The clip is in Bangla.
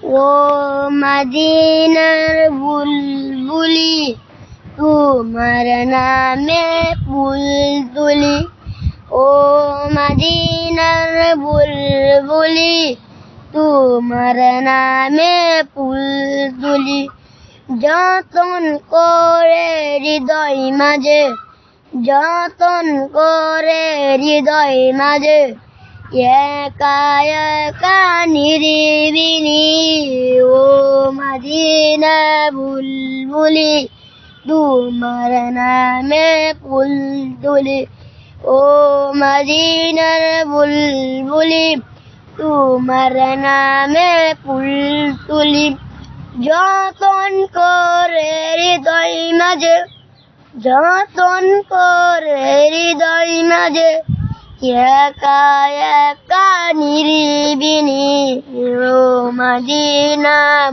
ও মদিনার বুলবুলি তোমার নামে ফুল তুলি। ও মদিনার বুলবুলি তোমার নামে ফুল তুলি। যতন করে হৃদয় মাঝে, যতন করে হৃদয় মাঝে, একা একা নিরিবিলি। ও মদিনা বুলবুলি তোমার নামে ফুল তুলি। ও মদিনার বুলবুলি তোমার নামে ফুল তুলি। যতন করে হৃদয় মাঝে, যতন করে হৃদয় মাঝে, একা একা নিরিবিলি। ও মদিনা